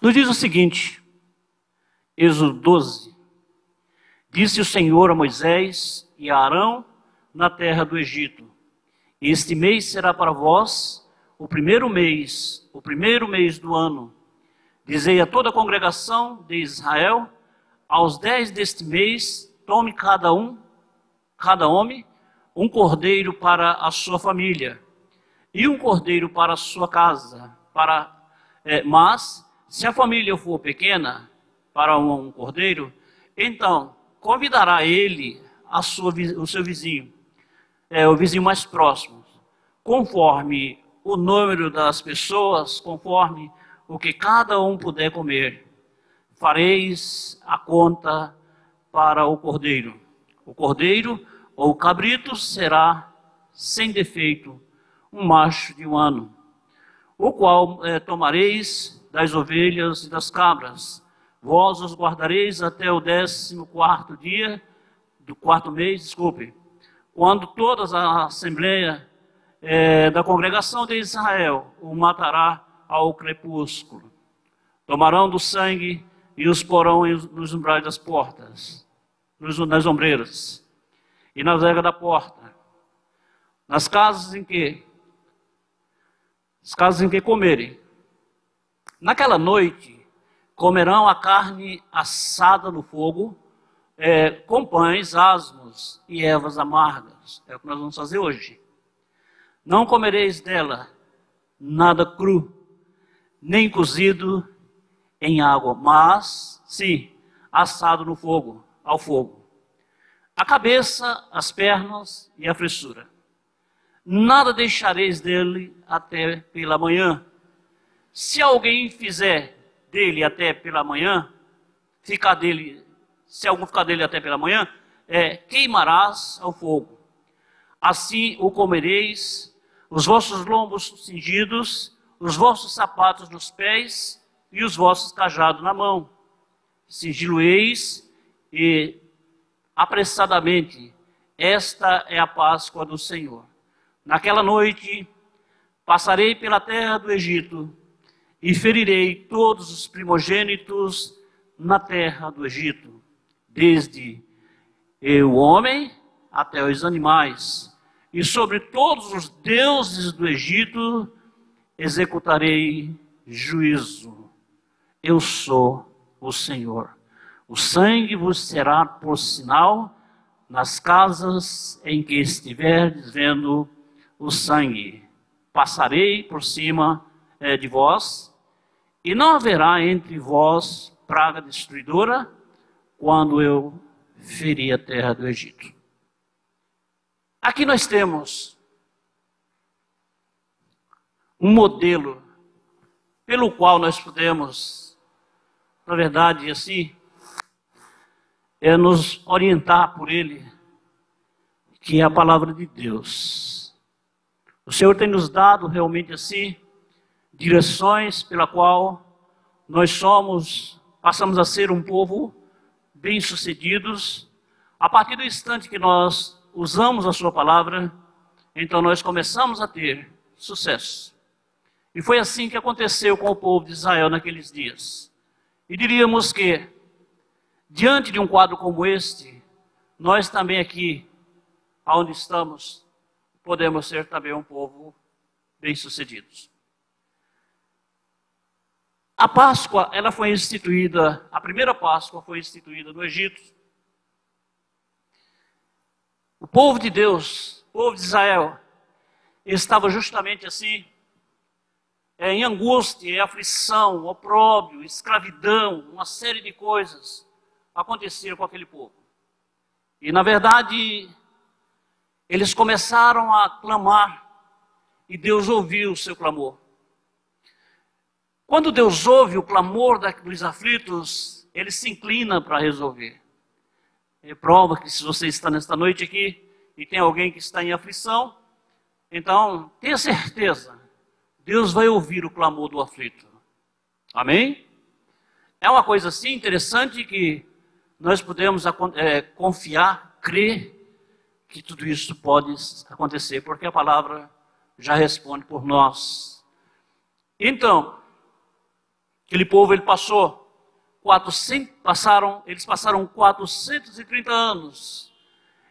Nos diz o seguinte, Êxodo 12, disse o Senhor a Moisés e a Arão na terra do Egito: este mês será para vós o primeiro mês do ano. Dizei a toda a congregação de Israel: aos 10 deste mês, tome cada homem, um cordeiro para a sua família, e um cordeiro para a sua casa. Mas, se a família for pequena, para um cordeiro, então convidará ele o seu vizinho, o vizinho mais próximo, conforme o número das pessoas, conforme o que cada um puder comer. Fareis a conta para o cordeiro. O cordeiro ou cabrito será sem defeito, um macho de 1 ano, o qual tomareis das ovelhas e das cabras. Vós os guardareis até o 14º dia do 4º mês, quando toda a assembleia da congregação de Israel o matará ao crepúsculo. Tomarão do sangue e os porão nos umbrais das portas, nas ombreiras e na verga da porta, nas casas em que comerem. Naquela noite comerão a carne assada no fogo, com pães asmos e ervas amargas. É o que nós vamos fazer hoje. Não comereis dela nada cru, nem cozido em água, mas sim assado no fogo, ao fogo. A cabeça, as pernas e a fressura. Nada deixareis dele até pela manhã. Se alguém fizer dele até pela manhã, se algum ficar dele até pela manhã, queimarás ao fogo. Assim o comereis, os vossos lombos cingidos, os vossos sapatos nos pés e os vossos cajados na mão. Cingi-lo-eis e apressadamente. Esta é a Páscoa do Senhor. Naquela noite passarei pela terra do Egito e ferirei todos os primogênitos na terra do Egito, desde o homem até os animais, e sobre todos os deuses do Egito executarei juízo. Eu sou o Senhor. O sangue vos será por sinal nas casas em que estiverdes vendo o sangue. Passarei por cima de vós, e não haverá entre vós praga destruidora, quando eu ferir a terra do Egito. Aqui nós temos um modelo pelo qual nós podemos, na verdade, assim, nos orientar por ele, que é a palavra de Deus. O Senhor tem nos dado realmente assim direções pela qual nós passamos a ser um povo bem-sucedidos. A partir do instante que nós usamos a sua palavra, então nós começamos a ter sucesso. E foi assim que aconteceu com o povo de Israel naqueles dias. E diríamos que, diante de um quadro como este, nós também aqui, onde estamos, podemos ser também um povo bem-sucedidos. A Páscoa, ela foi instituída, a primeira Páscoa foi instituída no Egito. O povo de Deus, o povo de Israel, estava justamente assim, em angústia, em aflição, opróbrio, escravidão, uma série de coisas aconteceram com aquele povo. E na verdade, eles começaram a clamar e Deus ouviu o seu clamor. Quando Deus ouve o clamor dos aflitos, Ele se inclina para resolver. É prova que se você está nesta noite aqui e tem alguém que está em aflição, então tenha certeza, Deus vai ouvir o clamor do aflito. Amém? É uma coisa assim interessante que nós podemos confiar, crer que tudo isso pode acontecer, porque a palavra já responde por nós. Então, Aquele povo, eles passaram 430 anos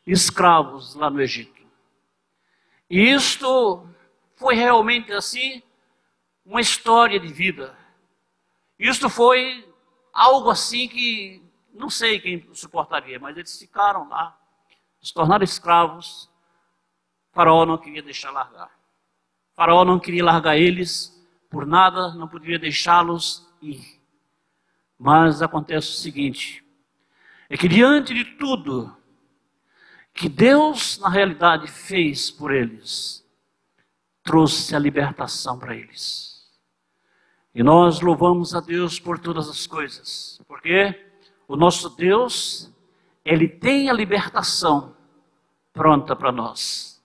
escravos lá no Egito. E isto foi realmente assim uma história de vida. Isto foi algo assim que não sei quem suportaria, mas eles ficaram lá, se tornaram escravos. Faraó não queria deixar largar. Faraó não queria largar eles por nada, não poderia deixá-los ir. Mas acontece o seguinte, é que diante de tudo que Deus na realidade fez por eles, trouxe a libertação para eles. E nós louvamos a Deus por todas as coisas, porque o nosso Deus, Ele tem a libertação pronta para nós.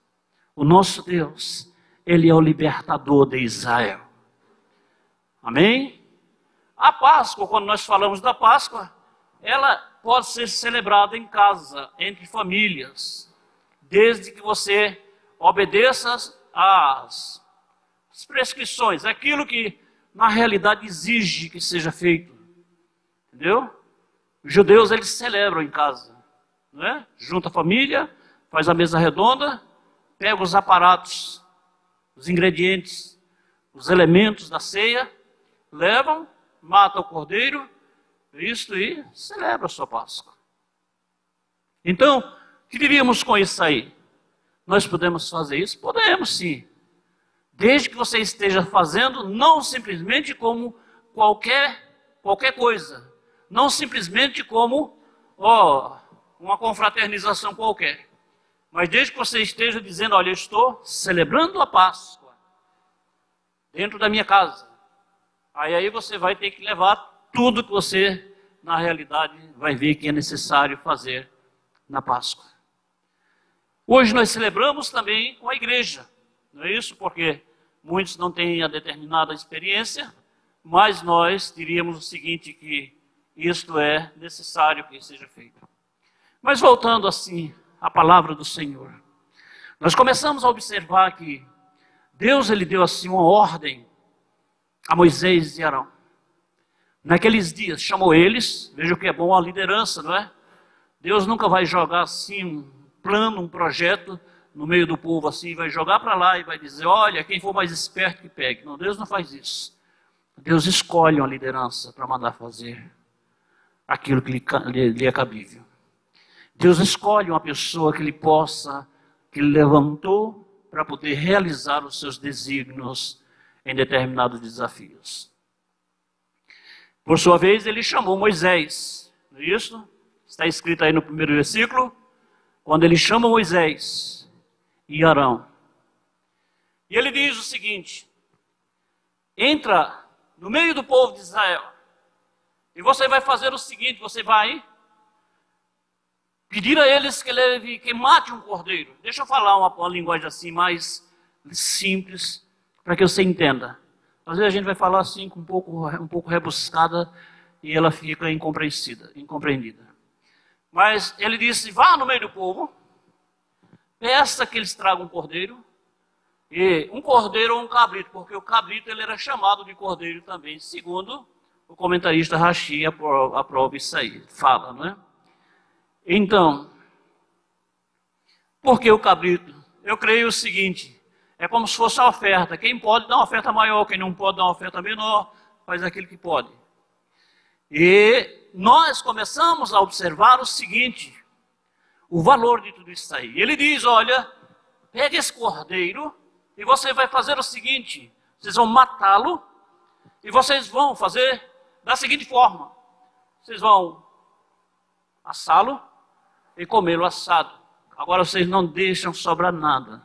O nosso Deus, Ele é o libertador de Israel. Amém? A Páscoa, quando nós falamos da Páscoa, ela pode ser celebrada em casa, entre famílias, desde que você obedeça às prescrições, aquilo que na realidade exige que seja feito. Entendeu? Os judeus, eles celebram em casa, não é? Junta a família, faz a mesa redonda, pega os aparatos, os ingredientes, os elementos da ceia, levam, mata o cordeiro, isto e celebra a sua Páscoa. Então, o que diríamos com isso aí? Nós podemos fazer isso? Podemos sim. Desde que você esteja fazendo, não simplesmente como qualquer coisa. Não simplesmente como uma confraternização qualquer. Mas desde que você esteja dizendo, olha, eu estou celebrando a Páscoa dentro da minha casa. Aí você vai ter que levar tudo que você, na realidade, vai ver que é necessário fazer na Páscoa. Hoje nós celebramos também com a igreja, não é isso? Porque muitos não têm a determinada experiência, mas nós diríamos o seguinte, que isto é necessário que seja feito. Mas voltando assim à palavra do Senhor, nós começamos a observar que Deus, Ele deu assim uma ordem a Moisés e Arão. Naqueles dias, chamou eles, veja o que é bom a liderança, não é? Deus nunca vai jogar assim um plano, um projeto no meio do povo assim, vai jogar para lá e vai dizer, olha, quem for mais esperto que pegue. Não, Deus não faz isso. Deus escolhe uma liderança para mandar fazer aquilo que lhe é cabível. Deus escolhe uma pessoa que Ele levantou para poder realizar os seus desígnios em determinados desafios. Por sua vez, Ele chamou Moisés, não é isso? Está escrito aí no primeiro versículo, quando Ele chama Moisés e Arão. E Ele diz o seguinte, entra no meio do povo de Israel, e você vai fazer o seguinte, você vai pedir a eles que mate um cordeiro. Deixa eu falar uma linguagem assim mais simples, para que você entenda. Às vezes a gente vai falar assim, um pouco rebuscada, e ela fica incompreendida. Mas ele disse, vá no meio do povo, peça que eles tragam um cordeiro, e um cordeiro ou um cabrito, porque o cabrito ele era chamado de cordeiro também, segundo o comentarista Rashi aprova isso aí, fala, não é? Então, por que o cabrito? Eu creio o seguinte, é como se fosse a oferta, quem pode dar uma oferta maior, quem não pode dar uma oferta menor, faz aquilo que pode. E nós começamos a observar o seguinte, o valor de tudo isso aí. Ele diz, olha, pega esse cordeiro e você vai fazer o seguinte, vocês vão matá-lo e vocês vão fazer da seguinte forma, vocês vão assá-lo e comê-lo assado. Agora vocês não deixam sobrar nada.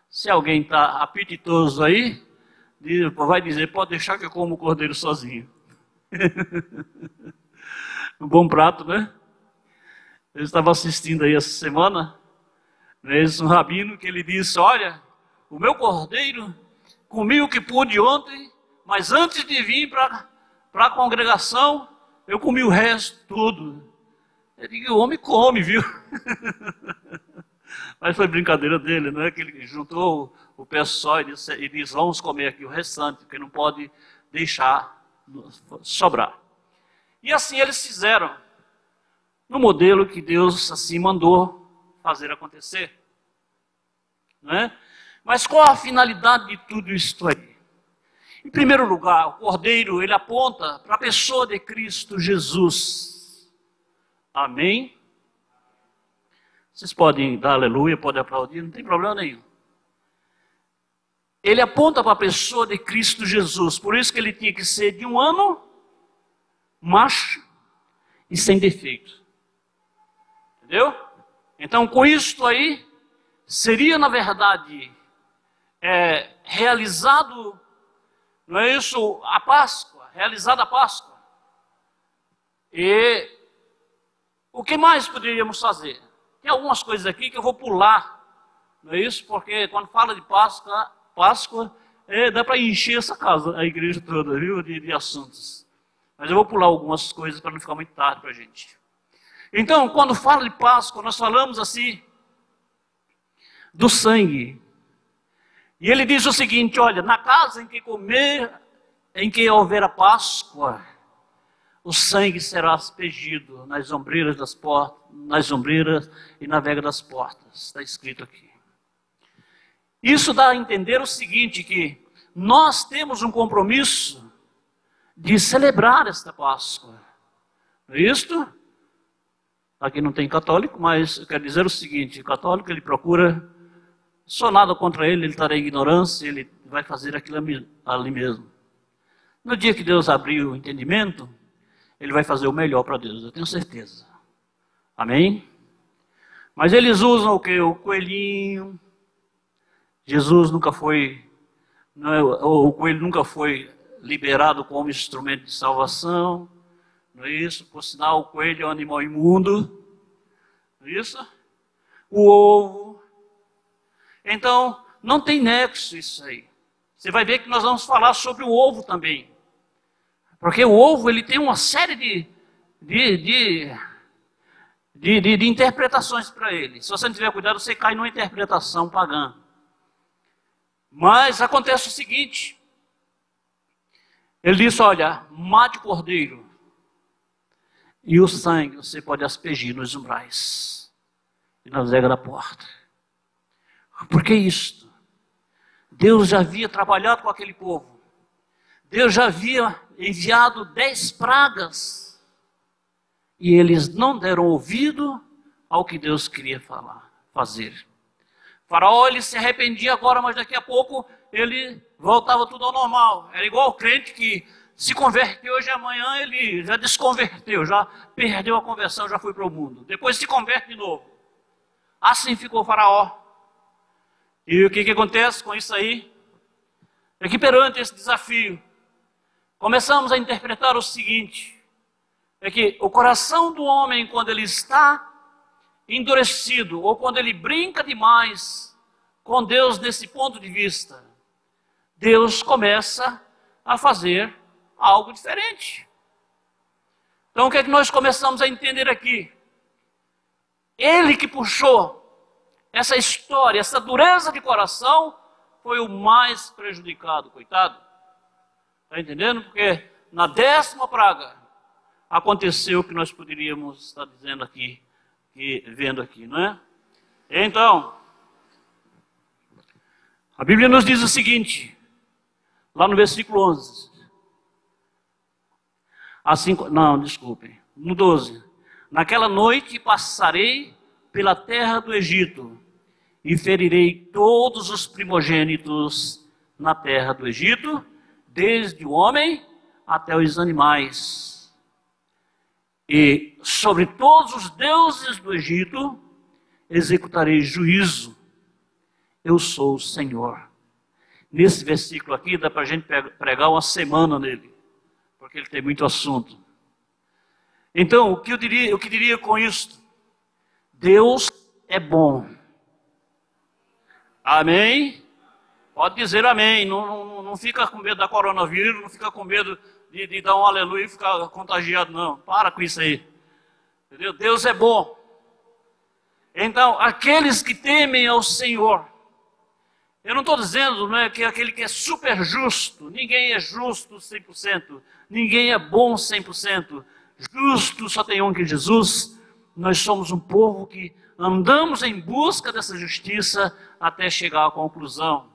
Se alguém está apetitoso aí, vai dizer, pode deixar que eu como o cordeiro sozinho. Um bom prato, né? Eu estava assistindo aí essa semana, um rabino que ele disse, olha, o meu cordeiro, comi o que pude ontem, mas antes de vir para a congregação, eu comi o resto tudo. Eu digo, o homem come, viu? Mas foi brincadeira dele, não é? Que ele juntou o pessoal e disse, vamos comer aqui o restante, porque não pode deixar sobrar. E assim eles fizeram, no modelo que Deus assim mandou fazer acontecer. Não é? Mas qual a finalidade de tudo isso aí? Em primeiro lugar, o Cordeiro, ele aponta para a pessoa de Cristo Jesus. Amém? Vocês podem dar aleluia, podem aplaudir, não tem problema nenhum. Ele aponta para a pessoa de Cristo Jesus. Por isso que ele tinha que ser de 1 ano, macho e sem defeito. Entendeu? Então, com isto aí, seria, na verdade, realizado, não é isso, a Páscoa, realizada a Páscoa. E o que mais poderíamos fazer? Tem algumas coisas aqui que eu vou pular, não é isso? Porque quando fala de Páscoa dá para encher essa casa, a igreja toda, viu, de assuntos. Mas eu vou pular algumas coisas para não ficar muito tarde para a gente. Então, quando fala de Páscoa, nós falamos assim, do sangue. E ele diz o seguinte, olha, na casa em que houver a Páscoa, o sangue será aspergido nas ombreiras das portas, nas ombreiras e na vega das portas. Está escrito aqui. Isso dá a entender o seguinte, que nós temos um compromisso de celebrar esta Páscoa. Não é isto? Aqui não tem católico, mas eu quero dizer o seguinte, o católico ele procura, só nada contra ele estará em ignorância, ele vai fazer aquilo ali mesmo. No dia que Deus abrir o entendimento, ele vai fazer o melhor para Deus, eu tenho certeza. Amém? Mas eles usam o que? O coelhinho. Jesus nunca foi, o coelho nunca foi liberado como instrumento de salvação. Não é isso? Por sinal, o coelho é um animal imundo. Não é isso? O ovo. Então, não tem nexo isso aí. Você vai ver que nós vamos falar sobre o ovo também. Porque o ovo, ele tem uma série de interpretações para ele. Se você não tiver cuidado, você cai numa interpretação pagã. Mas acontece o seguinte. Ele disse, olha, mate o cordeiro. E o sangue você pode aspergir nos umbrais e nas vegas da porta. Por que isto? Deus já havia trabalhado com aquele povo. Deus já havia enviado 10 pragas. E eles não deram ouvido ao que Deus queria fazer. Faraó, ele se arrependia agora, mas daqui a pouco ele voltava tudo ao normal. Era igual o crente que se converteu hoje e amanhã ele já desconverteu, já perdeu a conversão, já foi para o mundo. Depois se converte de novo. Assim ficou Faraó. E o que acontece com isso aí? É que perante esse desafio, começamos a interpretar o seguinte, é que o coração do homem, quando ele está endurecido, ou quando ele brinca demais com Deus nesse ponto de vista, Deus começa a fazer algo diferente. Então o que é que nós começamos a entender aqui? Ele que puxou essa história, essa dureza de coração, foi o mais prejudicado, coitado. Está entendendo? Porque na 10ª praga aconteceu o que nós poderíamos estar dizendo aqui, vendo aqui, não é? Então, a Bíblia nos diz o seguinte, lá no versículo 11. No 12. Naquela noite passarei pela terra do Egito e ferirei todos os primogênitos na terra do Egito, desde o homem até os animais. E sobre todos os deuses do Egito executarei juízo. Eu sou o Senhor. Nesse versículo aqui dá para a gente pregar uma semana nele, porque ele tem muito assunto. Então, o que eu diria com isso? Deus é bom. Amém? Pode dizer amém. Não fica com medo da coronavírus, não fica com medo de dar um aleluia e ficar contagiado, não. Para com isso aí. Entendeu? Deus é bom. Então, aqueles que temem ao Senhor, Eu não estou dizendo, né, que aquele que é super justo, ninguém é justo 100%, ninguém é bom 100%, justo só tem um que é Jesus. Nós somos um povo que andamos em busca dessa justiça até chegar à conclusão.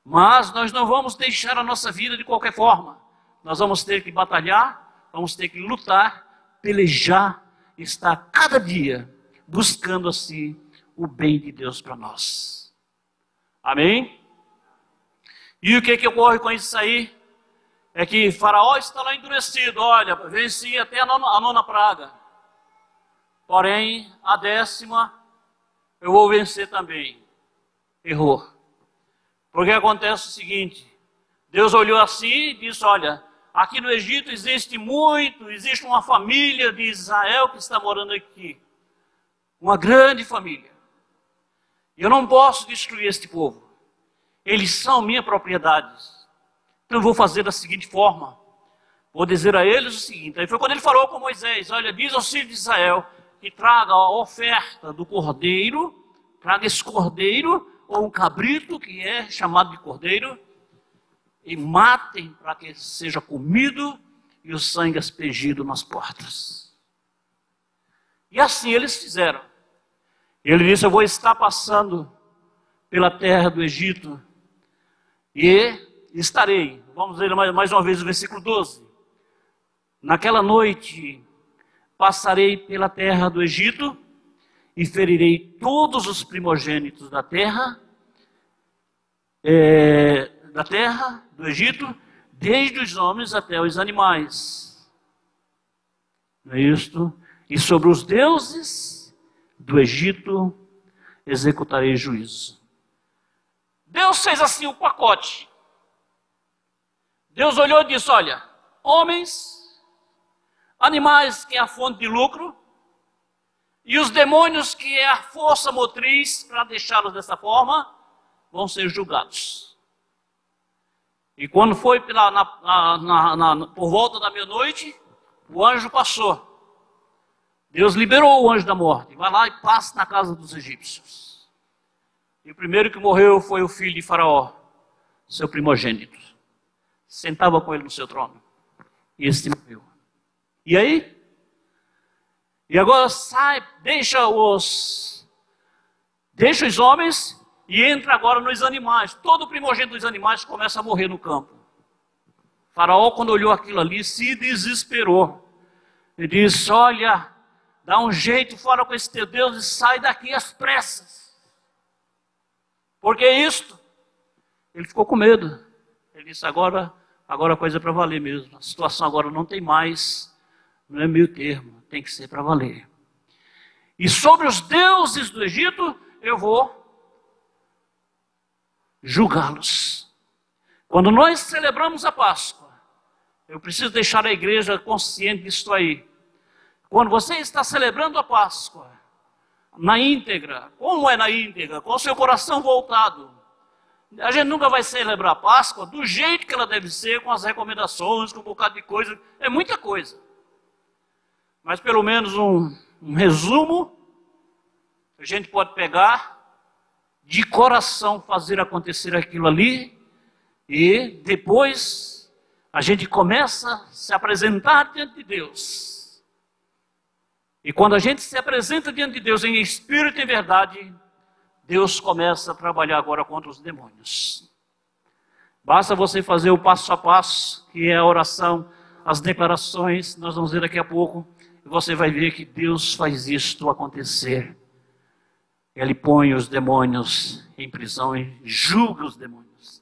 Mas nós não vamos deixar a nossa vida de qualquer forma. Nós vamos ter que batalhar, vamos ter que lutar, pelejar, estar cada dia buscando assim o bem de Deus para nós. Amém? E o que ocorre com isso aí? É que Faraó está lá endurecido. Olha, venci até a nona praga. Porém, a 10ª eu vou vencer também. Errou. Porque acontece o seguinte: Deus olhou assim e disse: olha, aqui no Egito existe uma família de Israel que está morando aqui. Uma grande família. Eu não posso destruir este povo. Eles são minha propriedade. Então eu vou fazer da seguinte forma. Vou dizer a eles o seguinte. Aí foi quando ele falou com Moisés: olha, diz aos filhos de Israel que traga a oferta do cordeiro, traga esse cordeiro, ou um cabrito, que é chamado de cordeiro, e matem para que seja comido e o sangue aspergido nas portas. E assim eles fizeram. Ele disse: eu vou estar passando pela terra do Egito e estarei. Vamos ler mais uma vez o versículo 12. Naquela noite passarei pela terra do Egito e ferirei todos os primogênitos da terra do Egito, desde os homens até os animais. Não é isto? E sobre os deuses do Egito executarei juízo. Deus fez assim o pacote. Deus olhou e disse: olha, homens, animais, que é a fonte de lucro, e os demônios, que é a força motriz para deixá-los dessa forma, vão ser julgados. E quando foi por volta da meia-noite, o anjo passou. Deus liberou o anjo da morte. Vai lá e passa na casa dos egípcios. E o primeiro que morreu foi o filho de Faraó, seu primogênito. Sentava com ele no seu trono. E este morreu. E aí? E agora sai, deixa os homens e entra agora nos animais. Todo primogênito dos animais começa a morrer no campo. Faraó, quando olhou aquilo ali, se desesperou. Ele disse: olha, dá um jeito, fora com esse teu Deus e sai daqui às pressas. Por que isto? Ele ficou com medo. Ele disse: agora a coisa é para valer mesmo. A situação agora não tem mais, não é meio termo, tem que ser para valer. E sobre os deuses do Egito, eu vou julgá-los. Quando nós celebramos a Páscoa, eu preciso deixar a igreja consciente disso aí. Quando você está celebrando a Páscoa, na íntegra, como é na íntegra? Com o seu coração voltado. A gente nunca vai celebrar a Páscoa do jeito que ela deve ser, com as recomendações, com um bocado de coisa. É muita coisa. Mas pelo menos um resumo, a gente pode pegar, de coração fazer acontecer aquilo ali, e depois a gente começa a se apresentar diante de Deus. E quando a gente se apresenta diante de Deus em espírito e verdade, Deus começa a trabalhar agora contra os demônios. Basta você fazer o passo a passo, que é a oração, as declarações, nós vamos ver daqui a pouco, e você vai ver que Deus faz isto acontecer. Ele põe os demônios em prisão e julga os demônios.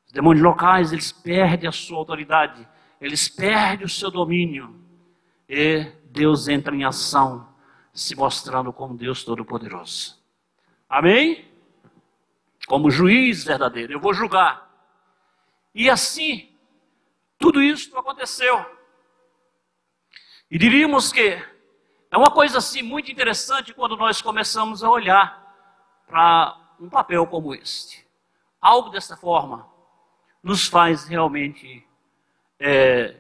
Os demônios locais, eles perdem a sua autoridade, eles perdem o seu domínio, e Deus entra em ação, se mostrando como Deus Todo-Poderoso. Amém? Como juiz verdadeiro, eu vou julgar. E assim, tudo isso aconteceu. E diríamos que é uma coisa assim muito interessante quando nós começamos a olhar para um papel como este. Algo dessa forma nos faz realmente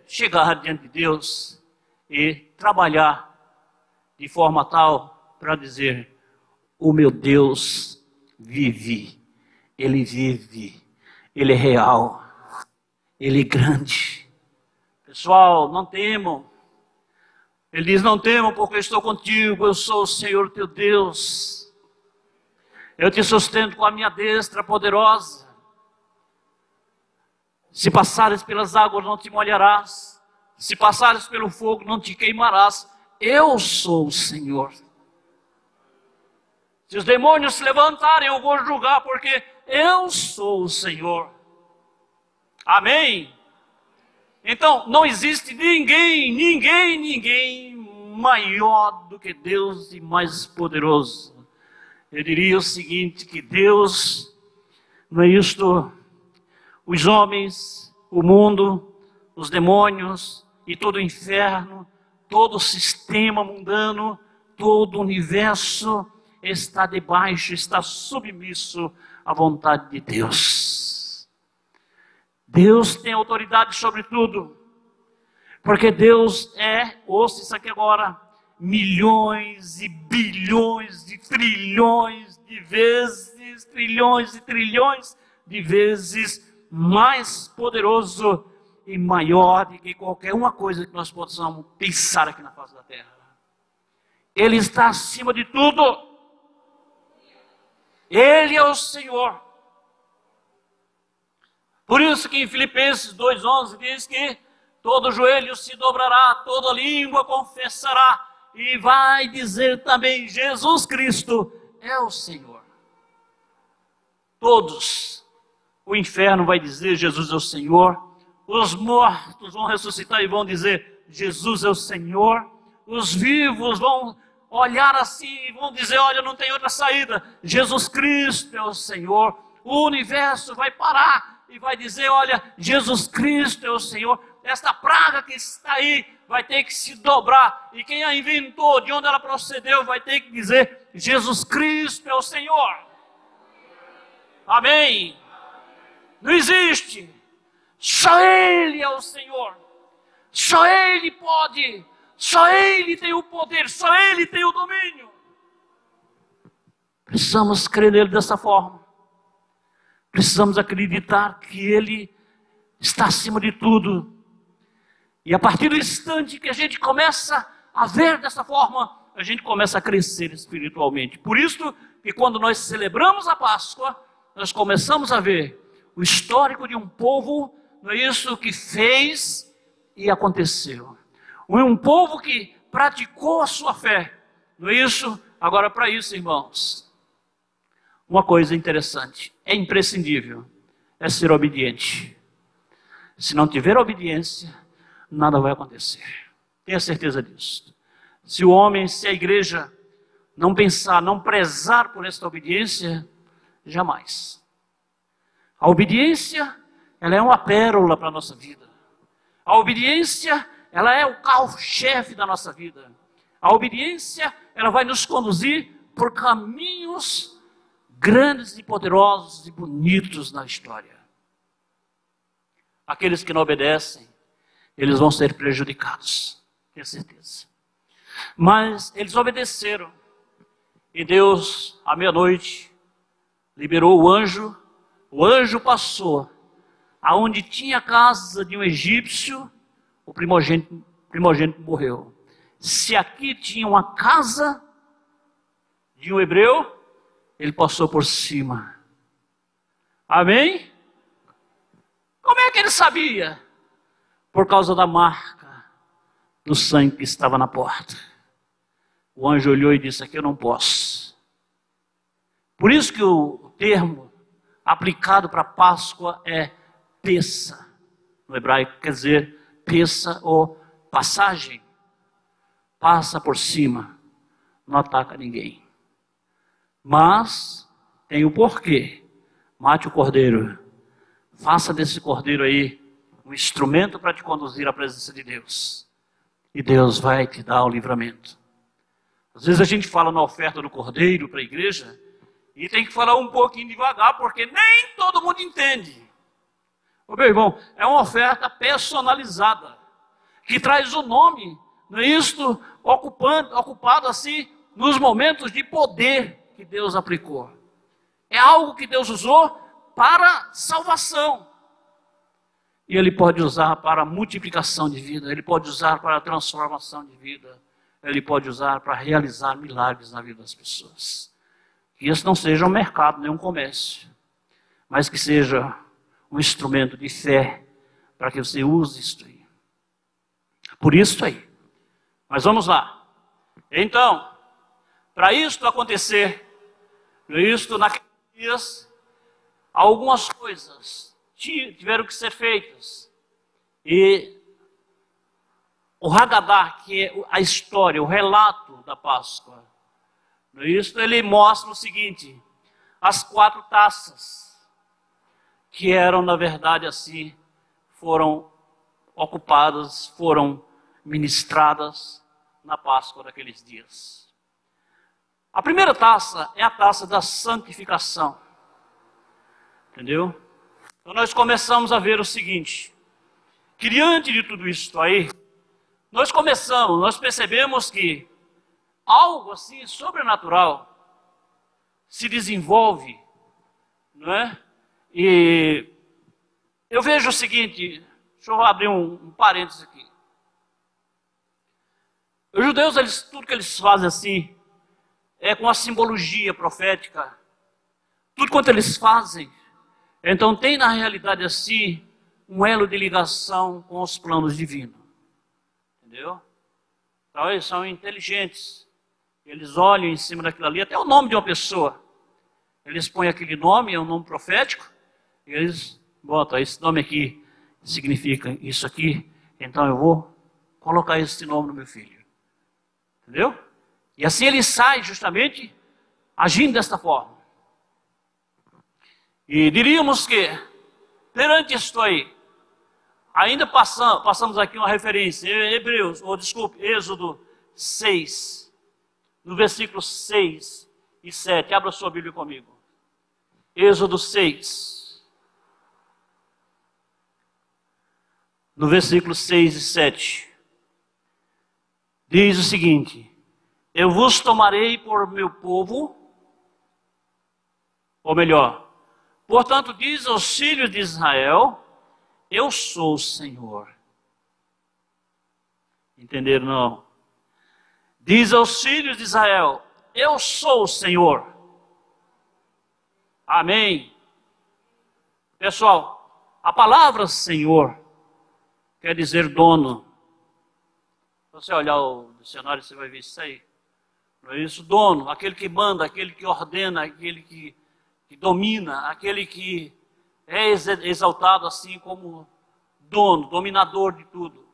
chegar diante de Deus e trabalhar de forma tal para dizer: o meu Deus vive, Ele vive, Ele é real, Ele é grande. Pessoal, não temam. Ele diz, não temam porque eu estou contigo, eu sou o Senhor teu Deus. Eu te sustento com a minha destra poderosa. Se passares pelas águas não te molharás, se passares pelo fogo não te queimarás. Eu sou o Senhor. Se os demônios se levantarem, eu vou julgar, porque eu sou o Senhor. Amém? Então, não existe ninguém maior do que Deus e mais poderoso. Eu diria o seguinte, que Deus, não é isto, os homens, o mundo, os demônios e todo o inferno, todo o sistema mundano, todo o universo está debaixo, está submisso à vontade de Deus. Deus tem autoridade sobre tudo, porque Deus ouça isso aqui agora, milhões e bilhões e trilhões de vezes, trilhões e trilhões de vezes mais poderoso e maior do que qualquer uma coisa que nós possamos pensar aqui na face da terra. Ele está acima de tudo. Ele é o Senhor. Por isso que em Filipenses 2,11 diz que todo joelho se dobrará, toda língua confessará, e vai dizer também, Jesus Cristo é o Senhor. Todos, o inferno vai dizer, Jesus é o Senhor. Os mortos vão ressuscitar e vão dizer, Jesus é o Senhor. Os vivos vão olhar assim e vão dizer, olha, não tem outra saída. Jesus Cristo é o Senhor. O universo vai parar e vai dizer, olha, Jesus Cristo é o Senhor. Esta praga que está aí vai ter que se dobrar. E quem a inventou, de onde ela procedeu, vai ter que dizer, Jesus Cristo é o Senhor. Amém? Não existe. Só Ele é o Senhor. Só Ele pode. Só Ele tem o poder. Só Ele tem o domínio. Precisamos crer nele dessa forma. Precisamos acreditar que Ele está acima de tudo. E a partir do instante que a gente começa a ver dessa forma, a gente começa a crescer espiritualmente. Por isso que quando nós celebramos a Páscoa, nós começamos a ver o histórico de um povo, não é isso, que fez e aconteceu. Um povo que praticou a sua fé, não é isso? Agora, para isso, irmãos, uma coisa interessante, é imprescindível, é ser obediente. Se não tiver obediência, nada vai acontecer. Tenha certeza disso. Se o homem, se a igreja não pensar, não prezar por esta obediência, jamais. A obediência, ela é uma pérola para a nossa vida. A obediência, ela é o carro-chefe da nossa vida. A obediência, ela vai nos conduzir por caminhos grandes e poderosos e bonitos na história. Aqueles que não obedecem, eles vão ser prejudicados, tenho certeza. Mas eles obedeceram. E Deus, à meia-noite, liberou o anjo passou, aonde tinha a casa de um egípcio, o primogênito morreu. Se aqui tinha uma casa de um hebreu, ele passou por cima. Amém? Como é que ele sabia? Por causa da marca do sangue que estava na porta. O anjo olhou e disse, aqui eu não posso. Por isso que o termo aplicado para Páscoa é Pessa, no hebraico quer dizer Pessa ou passagem. Passa por cima, não ataca ninguém. Mas tem o porquê. Mate o cordeiro. Faça desse cordeiro aí um instrumento para te conduzir à presença de Deus. E Deus vai te dar o livramento. Às vezes a gente fala na oferta do cordeiro para a igreja, e tem que falar um pouquinho devagar, porque nem todo mundo entende. Ô meu irmão, é uma oferta personalizada, que traz o nome, não é isso? Ocupado assim, nos momentos de poder que Deus aplicou. É algo que Deus usou para salvação. E Ele pode usar para multiplicação de vida, Ele pode usar para transformação de vida, Ele pode usar para realizar milagres na vida das pessoas. Que isso não seja um mercado, nem um comércio, mas que seja um instrumento de fé para que você use isso aí. Por isso aí. Mas vamos lá. Então, para isto acontecer, naqueles dias, algumas coisas tiveram que ser feitas. E o Haggadah, que é a história, o relato da Páscoa, ele mostra o seguinte: as 4 taças, que eram, na verdade, assim, foram ocupadas, foram ministradas na Páscoa daqueles dias. A primeira taça é a taça da santificação. Entendeu? Então nós começamos a ver o seguinte, que diante de tudo isso aí, nós percebemos que algo assim sobrenatural se desenvolve, não é? E eu vejo o seguinte, deixa eu abrir um parênteses aqui. Os judeus, tudo que eles fazem assim, é com a simbologia profética. Tudo quanto eles fazem, então tem na realidade assim, um elo de ligação com os planos divinos. Entendeu? Então eles são inteligentes. Eles olham em cima daquilo ali, até o nome de uma pessoa. Eles põem aquele nome, é um nome profético, e eles botam, esse nome aqui significa isso aqui, então eu vou colocar esse nome no meu filho. Entendeu? E assim ele sai justamente agindo desta forma. E diríamos que, perante isto aí, ainda passamos aqui uma referência, Êxodo 6, no versículo 6 e 7. Abra sua Bíblia comigo. Êxodo 6, no versículo 6 e 7. Diz o seguinte: eu vos tomarei por meu povo, ou melhor, portanto diz aos filhos de Israel, eu sou o Senhor. Entenderam não? Diz aos filhos de Israel, eu sou o Senhor. Amém. Pessoal, a palavra Senhor quer dizer dono. Se você olhar o dicionário, você vai ver isso aí. Não é isso? Dono, aquele que manda, aquele que ordena, aquele que domina, aquele que é exaltado assim como dono, dominador de tudo.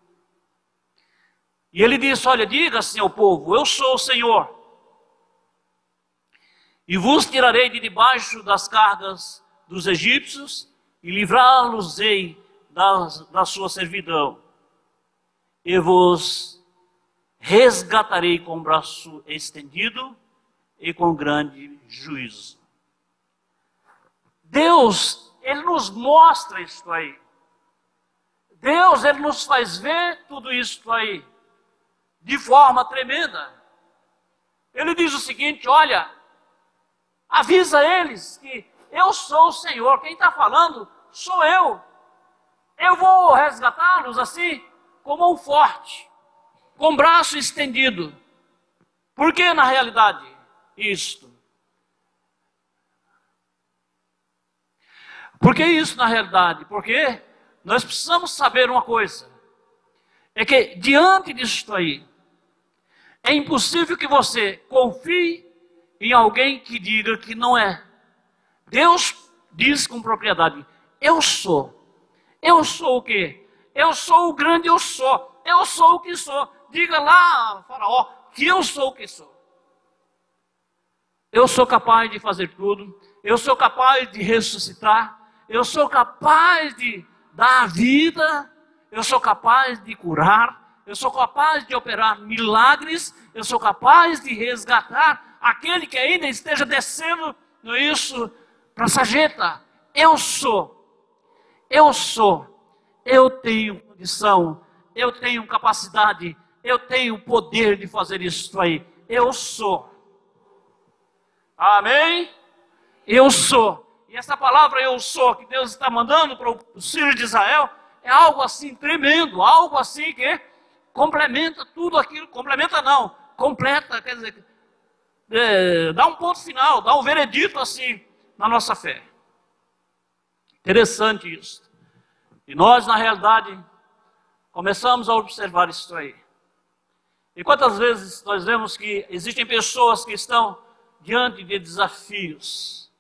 E ele disse, olha, diga assim ao povo, eu sou o Senhor. E vos tirarei de debaixo das cargas dos egípcios e livrá-los-ei da sua servidão. E vos resgatarei com o braço estendido e com grande juízo. Deus, Ele nos mostra isso aí. Deus, Ele nos faz ver tudo isso aí de forma tremenda. Ele diz o seguinte, olha, avisa eles que eu sou o Senhor. Quem está falando sou eu. Eu vou resgatá-los assim como um forte, com o braço estendido. Por que na realidade isto? Por que isso na realidade? Porque nós precisamos saber uma coisa. É que diante disso aí, é impossível que você confie em alguém que diga que não é. Deus diz com propriedade, eu sou. Eu sou o quê? Eu sou o grande eu sou. Eu sou o que sou. Diga lá, Faraó, que eu sou o que sou. Eu sou capaz de fazer tudo. Eu sou capaz de ressuscitar. Eu sou capaz de dar vida. Eu sou capaz de curar. Eu sou capaz de operar milagres. Eu sou capaz de resgatar aquele que ainda esteja descendo para a sarjeta. Eu sou. Eu sou. Eu tenho condição. Eu tenho capacidade. Eu tenho poder de fazer isso aí. Eu sou. Amém? Eu sou. E essa palavra eu sou, que Deus está mandando para os filhos de Israel, é algo assim tremendo, algo assim que complementa tudo aquilo, complementa não, completa, quer dizer, dá um ponto final, dá um veredito assim na nossa fé. Interessante isso. E nós, na realidade, começamos a observar isso aí. E quantas vezes nós vemos que existem pessoas que estão diante de desafios,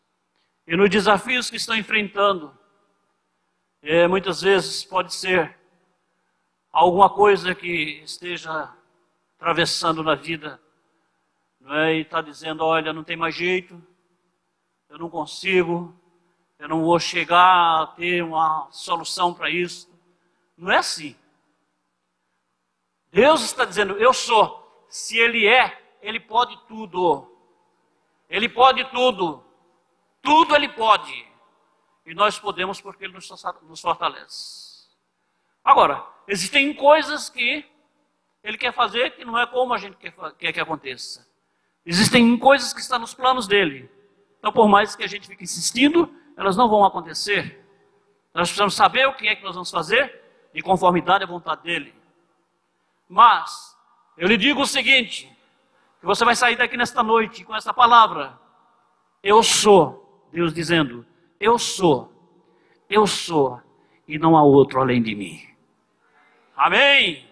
e nos desafios que estão enfrentando, muitas vezes pode ser alguma coisa que esteja atravessando na vida, não é? E está dizendo, olha, não tem mais jeito, eu não consigo, eu não vou chegar a ter uma solução para isso. Não é assim. Deus está dizendo, eu sou. Se Ele é, Ele pode tudo. Ele pode tudo. Tudo Ele pode. E nós podemos porque Ele nos fortalece. Agora, existem coisas que Ele quer fazer que não é como a gente quer que aconteça. Existem coisas que estão nos planos dEle. Então, por mais que a gente fique insistindo, elas não vão acontecer. Nós precisamos saber o que é que nós vamos fazer de conformidade à vontade dEle. Mas, eu lhe digo o seguinte, que você vai sair daqui nesta noite com essa palavra. Eu sou, Deus dizendo, eu sou, e não há outro além de mim. Amém?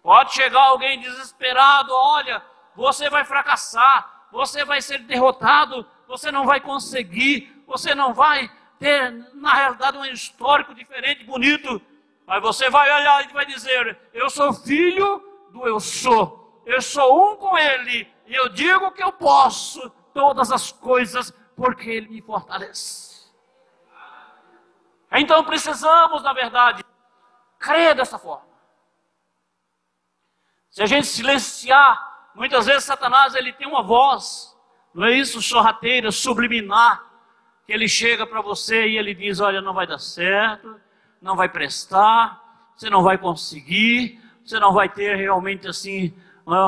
Pode chegar alguém desesperado, olha, você vai fracassar, você vai ser derrotado, você não vai conseguir, você não vai ter, na realidade, um histórico diferente, bonito. Mas você vai olhar e vai dizer, eu sou filho do eu sou um com Ele, e eu digo que eu posso todas as coisas, porque Ele me fortalece. Então precisamos, na verdade, crer dessa forma. Se a gente silenciar, muitas vezes Satanás ele tem uma voz, não é isso, sorrateira, subliminar, que ele chega para você e ele diz, olha, não vai dar certo, não vai prestar, você não vai conseguir, você não vai ter realmente assim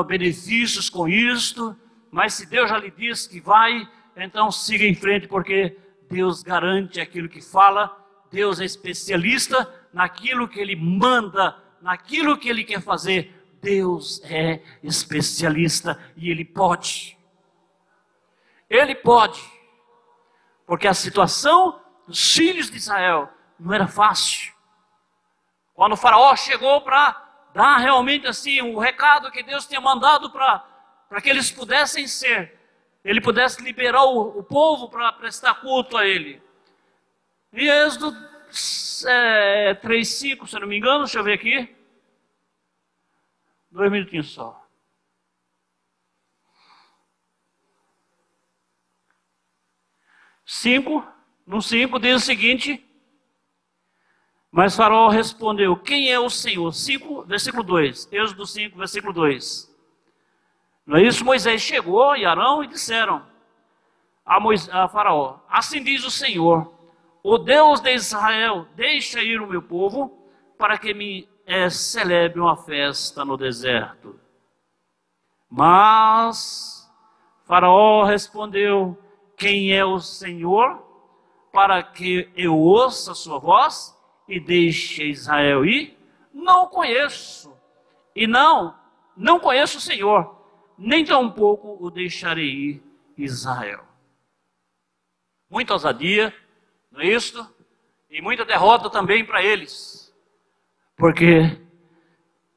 benefícios com isto, mas se Deus já lhe disse que vai, então siga em frente, porque Deus garante aquilo que fala, Deus é especialista naquilo que Ele manda, naquilo que Ele quer fazer, Deus é especialista e Ele pode. Ele pode, porque a situação dos filhos de Israel não era fácil. Quando o faraó chegou para dar realmente assim o recado que Deus tinha mandado para que eles pudessem ele pudesse liberar o povo para prestar culto a ele. E Êxodo 3:5, se eu não me engano, deixa eu ver aqui. 2 minutinhos só. No 5 diz o seguinte, mas Faraó respondeu, quem é o Senhor? Versículo 2, Êxodo 5, versículo 2. Não é isso? Moisés chegou e Arão e disseram a Faraó, assim diz o Senhor, o Deus de Israel, deixa ir o meu povo para que me celebre uma festa no deserto. Mas Faraó respondeu, quem é o Senhor, para que eu ouça a sua voz e deixe Israel ir? Não conheço, e não conheço o Senhor, nem tampouco o deixarei ir Israel. Muita ousadia, não é isso? E muita derrota também para eles, porque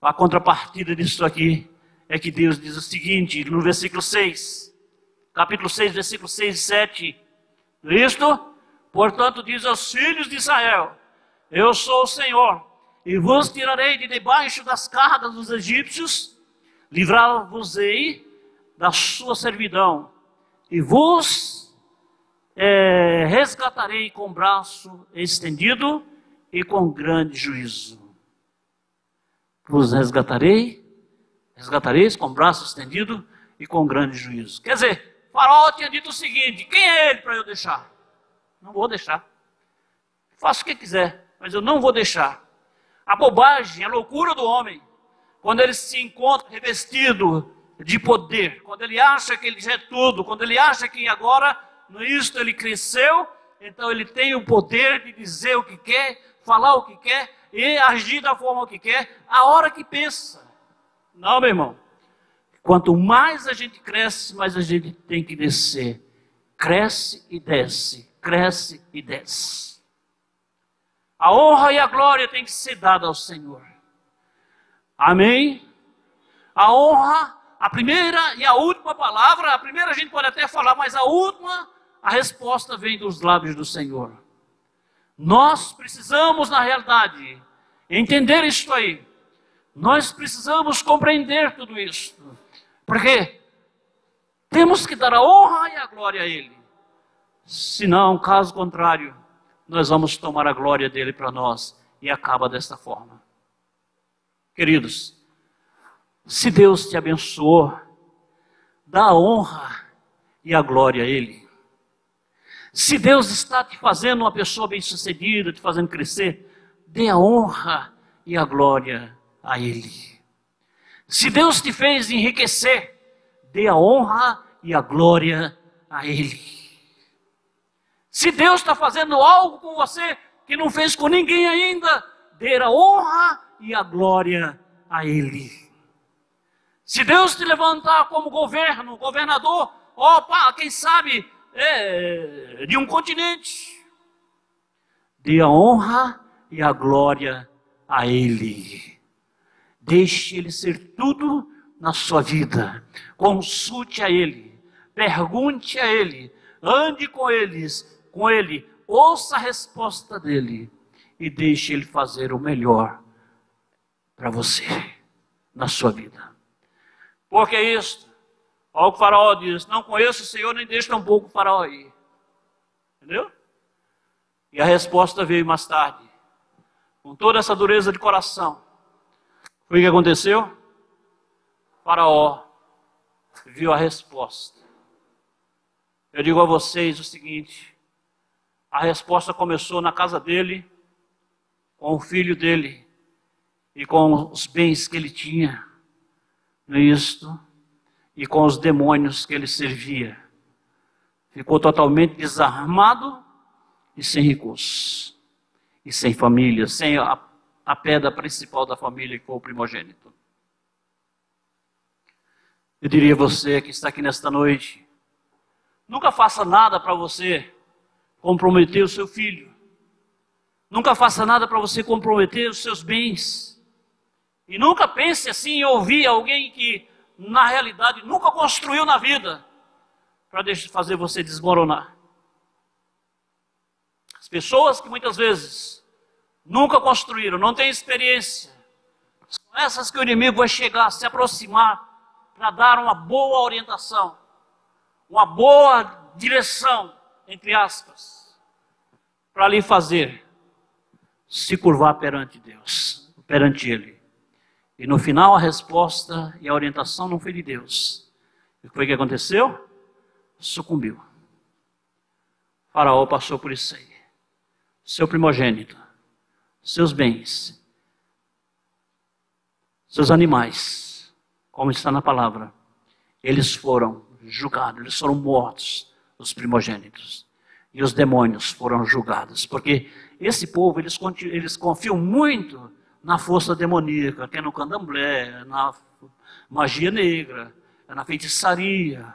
a contrapartida disso aqui é que Deus diz o seguinte, no versículo 6, capítulo 6, versículo 6 e 7, não é isto? Portanto diz aos filhos de Israel, eu sou o Senhor, e vos tirarei de debaixo das cargas dos egípcios, livrar-vos-ei da sua servidão, e vos resgatarei com braço estendido e com grande juízo. Vos resgatareis com braço estendido e com grande juízo. Quer dizer, Faraó tinha dito o seguinte, quem é ele para eu deixar? Não vou deixar. Faça o que quiser, mas eu não vou deixar. A bobagem, a loucura do homem, quando ele se encontra revestido de poder, quando ele acha que ele já é tudo, quando ele acha que agora, no isto ele cresceu, então ele tem o poder de dizer o que quer, falar o que quer e agir da forma que quer, a hora que pensa. Não, meu irmão. Quanto mais a gente cresce, mais a gente tem que descer. Cresce e desce, cresce e desce. A honra e a glória tem que ser dada ao Senhor. Amém? A honra, a primeira e a última palavra, a primeira a gente pode até falar, mas a última, a resposta vem dos lábios do Senhor. Nós precisamos, na realidade, entender isso aí. Nós precisamos compreender tudo isso. Porque temos que dar a honra e a glória a Ele. Senão, caso contrário, nós vamos tomar a glória dele para nós. E acaba desta forma. Queridos, se Deus te abençoou, dá a honra e a glória a Ele. Se Deus está te fazendo uma pessoa bem-sucedida, te fazendo crescer, dê a honra e a glória a Ele. Se Deus te fez enriquecer, dê a honra e a glória a Ele. Se Deus está fazendo algo com você que não fez com ninguém ainda, dê a honra e a glória a Ele. Se Deus te levantar como governador, quem sabe, de um continente, dê a honra e a glória a Ele. Deixe Ele ser tudo na sua vida. Consulte a Ele, pergunte a Ele, ande com Ele, ouça a resposta dEle e deixe Ele fazer o melhor para você na sua vida. Porque é isso. Olha o que o faraó diz: não conheço o Senhor, nem deixo tampouco o faraó ir. Entendeu? E a resposta veio mais tarde. Com toda essa dureza de coração. Foi o que aconteceu? O faraó viu a resposta. Eu digo a vocês o seguinte: a resposta começou na casa dele, com o filho dele e com os bens que ele tinha, não é isto? E com os demônios que ele servia. Ficou totalmente desarmado e sem recursos. E sem família, sem a pedra principal da família, que foi o primogênito. Eu diria a você que está aqui nesta noite: nunca faça nada para você comprometer o seu filho. Nunca faça nada para você comprometer os seus bens. E nunca pense assim em ouvir alguém que, na realidade, nunca construiu na vida, para fazer você desmoronar. As pessoas que muitas vezes nunca construíram, não têm experiência, são essas que o inimigo vai chegar, se aproximar, para dar uma boa orientação, uma boa direção, entre aspas, para lhe fazer se curvar perante Deus, perante Ele. E no final a resposta e a orientação não foi de Deus. E o que foi que aconteceu? Sucumbiu. O faraó passou por isso aí. Seu primogênito, seus bens, seus animais, como está na palavra, eles foram julgados, eles foram mortos, os primogênitos. E os demônios foram julgados. Porque esse povo, eles confiam muito na força demoníaca, que é no candomblé, na magia negra, na feitiçaria,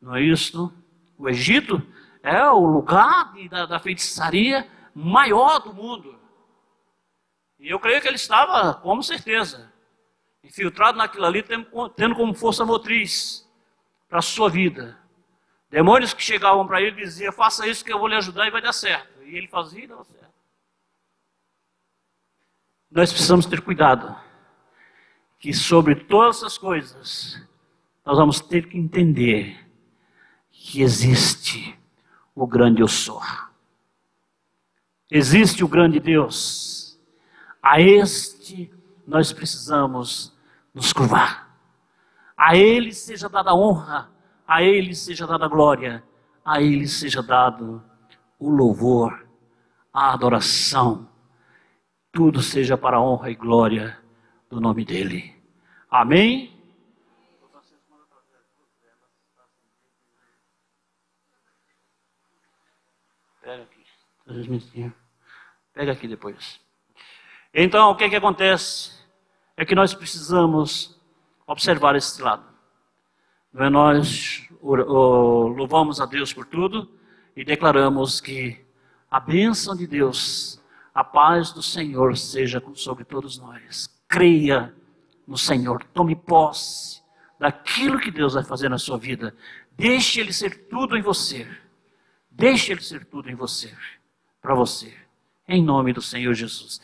não é isso? O Egito é o lugar da feitiçaria maior do mundo. E eu creio que ele estava, com certeza, infiltrado naquilo ali, tendo como força motriz para a sua vida. Demônios que chegavam para ele e diziam: faça isso que eu vou lhe ajudar e vai dar certo. E ele fazia e dava certo. Nós precisamos ter cuidado, que sobre todas essas coisas, nós vamos ter que entender que existe o grande Eu Sou. Existe o grande Deus. A este nós precisamos nos curvar. A Ele seja dada a honra, a Ele seja dada a glória, a Ele seja dado o louvor, a adoração. Tudo seja para a honra e glória do nome dEle. Amém? Espera aqui. Pega aqui depois. Então, o que acontece? É que nós precisamos observar esse lado. Nós louvamos a Deus por tudo e declaramos que a bênção de Deus, a paz do Senhor seja sobre todos nós. Creia no Senhor, tome posse daquilo que Deus vai fazer na sua vida. Deixe Ele ser tudo em você. Deixe Ele ser tudo em você, para você. Em nome do Senhor Jesus.